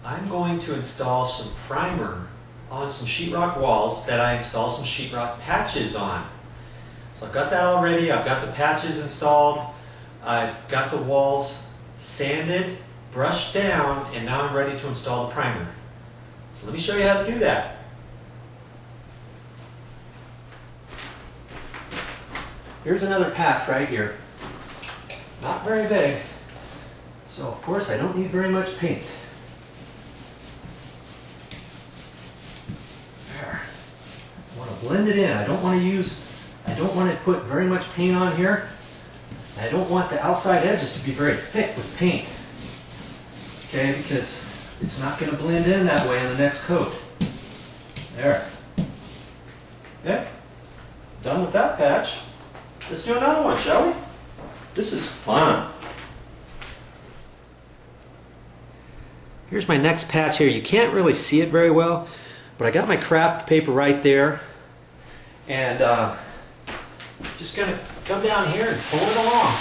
I'm going to install some primer on some sheetrock walls that I install some sheetrock patches on. So I've got that all ready. I've got the patches installed. I've got the walls sanded, brushed down, and now I'm ready to install the primer. So let me show you how to do that. Here's another patch right here. Not very big. So of course I don't need very much paint. There. I want to blend it in. I don't want to put very much paint on here. I don't want the outside edges to be very thick with paint. Okay, because it's not going to blend in that way in the next coat. There. Okay, done with that patch. Let's do another one, shall we? This is fun. Here's my next patch here. You can't really see it very well, but I got my craft paper right there. And just going to come down here and pull it along.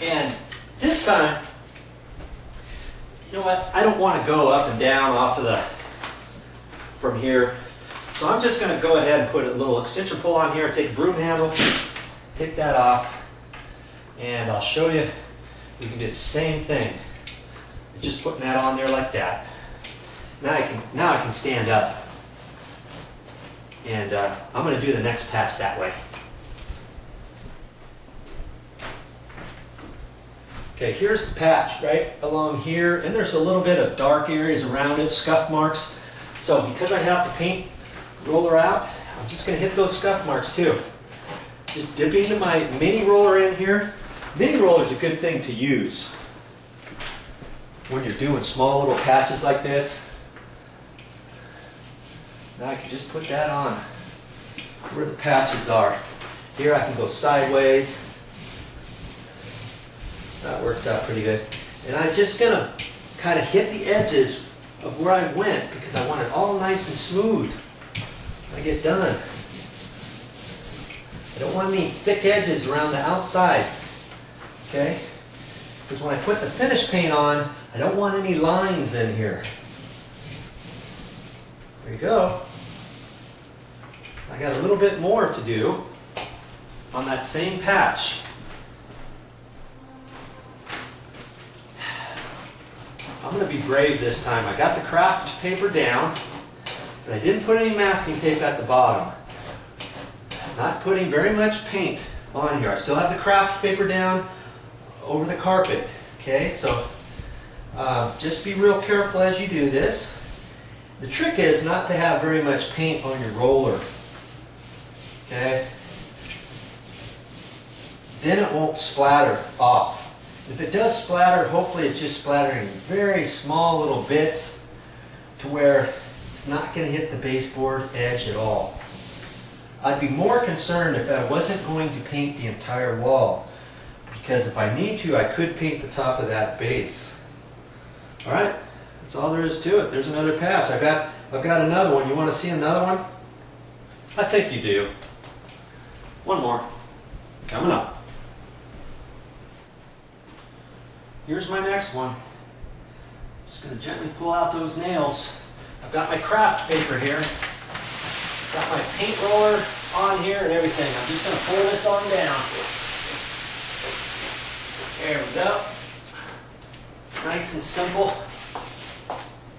And this time, you know what? I don't want to go up and down off of from here. So I'm just going to go ahead and put a little extension pull on here, take a broom handle, take that off, and I'll show you. We can do the same thing. Just putting that on there like that. Now I can stand up. And I'm going to do the next patch that way. Okay, here's the patch right along here, and there's a little bit of dark areas around it, scuff marks. So because I have the paint roller out, I'm just going to hit those scuff marks too. Just dipping my mini roller in here. Mini roller is a good thing to use when you're doing small little patches like this. Now I can just put that on where the patches are. Here I can go sideways. That works out pretty good. And I'm just going to kind of hit the edges of where I went because I want it all nice and smooth when I get done. I don't want any thick edges around the outside. Okay? Because when I put the finish paint on, I don't want any lines in here. There you go. I got a little bit more to do on that same patch. I'm going to be brave this time. I got the craft paper down, and I didn't put any masking tape at the bottom. Not putting very much paint on here. I still have the craft paper down over the carpet. Okay, so just be real careful as you do this. The trick is not to have very much paint on your roller. Okay? Then it won't splatter off. If it does splatter, hopefully it's just splattering very small little bits to where it's not going to hit the baseboard edge at all. I'd be more concerned if I wasn't going to paint the entire wall, because if I need to, I could paint the top of that base. Alright, that's all there is to it. There's another patch. I've got another one. You want to see another one? I think you do. One more. Coming up. Here's my next one. Just going to gently pull out those nails. I've got my craft paper here. Got my paint roller on here and everything. I'm just going to pull this on down. There we go. Nice and simple.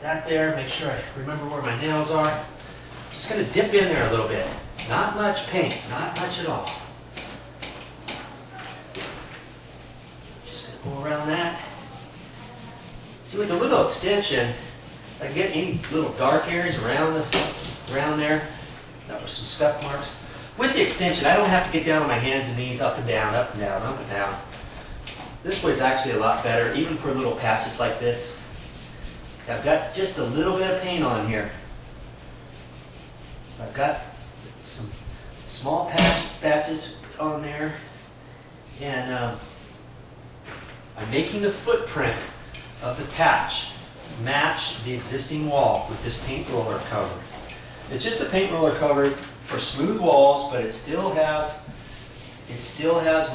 That there, make sure I remember where my nails are. Just going to dip in there a little bit. Not much paint, not much at all. Just going to go around that. See, with the little extension, I can get any little dark areas around there. That were some scuff marks. With the extension, I don't have to get down on my hands and knees, up and down, up and down, up and down. This way is actually a lot better, even for little patches like this. I've got just a little bit of paint on here. I've got some small patches on there, and I'm making the footprint of the patch match the existing wall with this paint roller cover. It's just a paint roller cover for smooth walls, but it still has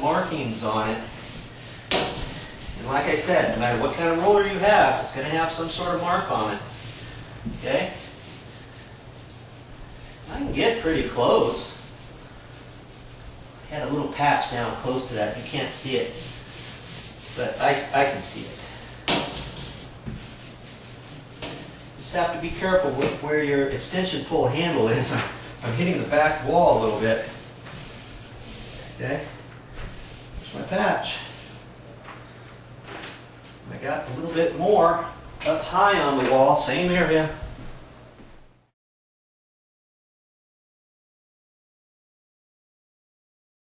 markings on it. And like I said, no matter what kind of roller you have, it's going to have some sort of mark on it. Okay? I can get pretty close. I had a little patch down close to that. You can't see it, but I can see it. Just have to be careful with where your extension pull handle is. I'm hitting the back wall a little bit. Okay? There's my patch. I got a little bit more up high on the wall, same area.